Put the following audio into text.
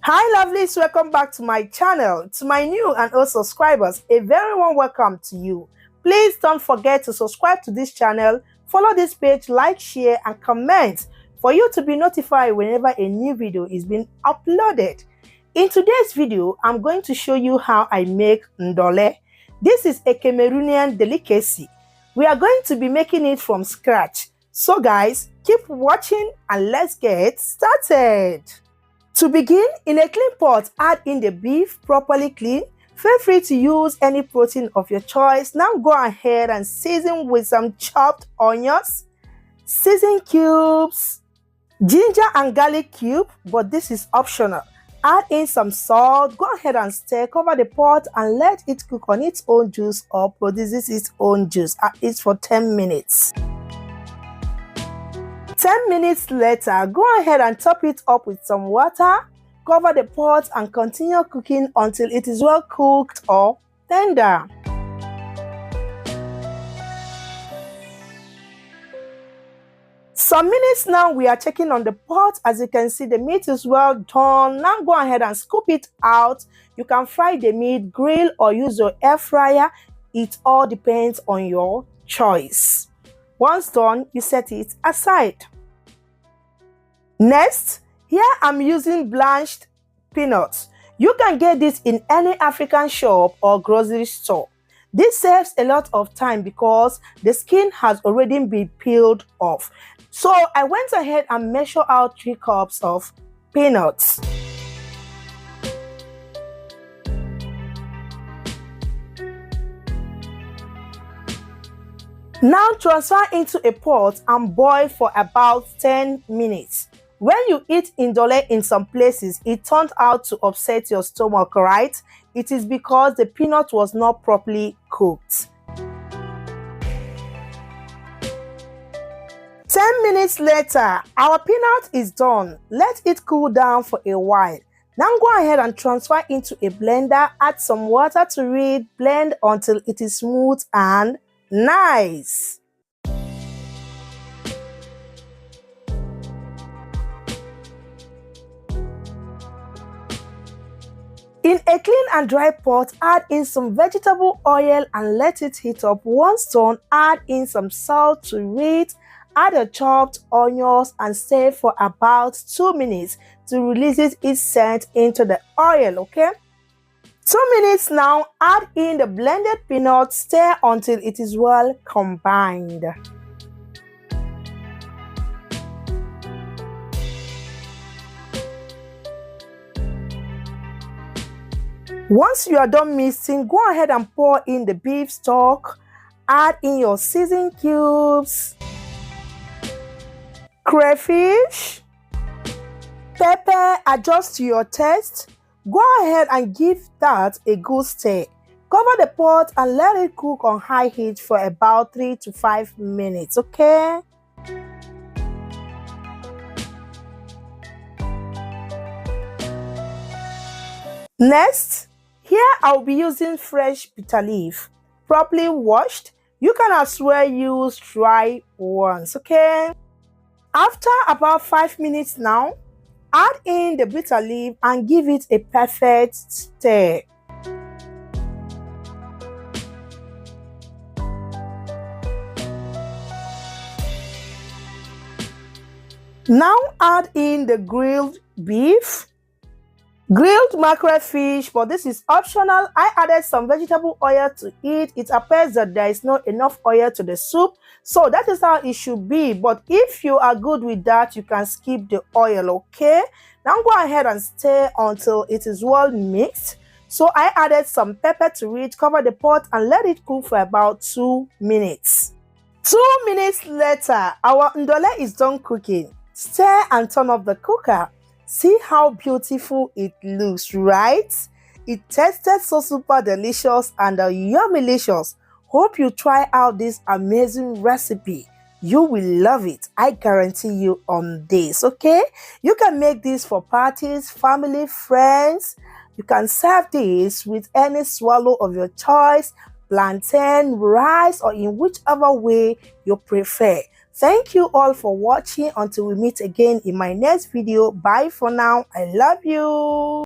Hi lovelies, welcome back to my channel. To my new and old subscribers, a very warm welcome to you. Please don't forget to subscribe to this channel, follow this page, like, share and comment for you to be notified whenever a new video is being uploaded. In today's video, I'm going to show you how I make ndole. This is a Cameroonian delicacy. We are going to be making it from scratch. So guys, keep watching and let's get started. To begin, in a clean pot, add in the beef, properly clean. Feel free to use any protein of your choice. Now go ahead and season with some chopped onions, season cubes, ginger and garlic cube, but this is optional. Add in some salt, go ahead and stir, cover the pot and let it cook on its own juice or produces its own juice at least for 10 minutes. 10 minutes later, go ahead and top it up with some water, cover the pot and continue cooking until it is well cooked or tender. Some minutes now, we are checking on the pot. As you can see, the meat is well done. Now go ahead and scoop it out. You can fry the meat, grill or use your air fryer. It all depends on your choice. Once done, you set it aside. Next, here I'm using blanched peanuts. You can get this in any African shop or grocery store. This saves a lot of time because the skin has already been peeled off. So I went ahead and measured out 3 cups of peanuts. Now transfer into a pot and boil for about 10 minutes. When you eat ndole in some places, it turned out to upset your stomach, right? It is because the peanut was not properly cooked. 10 minutes later, our peanut is done. Let it cool down for a while. Now go ahead and transfer into a blender, add some water to it, blend until it is smooth and nice. In a clean and dry pot, add in some vegetable oil and let it heat up. Once done, add in some salt to it, add the chopped onions and stir for about 2 minutes to release its scent into the oil, okay? 2 minutes now, add in the blended peanuts, stir until it is well combined. Once you are done mixing, go ahead and pour in the beef stock, add in your seasoning cubes, crayfish, pepper, adjust to your taste. Go ahead and give that a good stir. Cover the pot and let it cook on high heat for about 3 to 5 minutes, okay? Next, here I'll be using fresh bitter leaf, properly washed. You can as well use dry ones, okay? After about 5 minutes now, add in the bitter leaf and give it a perfect stir. Now add in the grilled beef, grilled mackerel fish, but this is optional. I added some vegetable oil to it. It appears that there is not enough oil to the soup, so that is how it should be. But if you are good with that, you can skip the oil, okay? Now go ahead and stir until it is well mixed. So I added some pepper to it, cover the pot and let it cook for about 2 minutes. 2 minutes later, our ndole is done cooking. Stir and turn off the cooker. See how beautiful it looks, right? It tasted so super delicious and yummylicious. Hope you try out this amazing recipe. You will love it. I guarantee you on this, okay? You can make this for parties, family, friends. You can serve this with any swallow of your choice, plantain, rice, or in whichever way you prefer. Thank you all for watching. Until we meet again in my next video. Bye for now. I love you.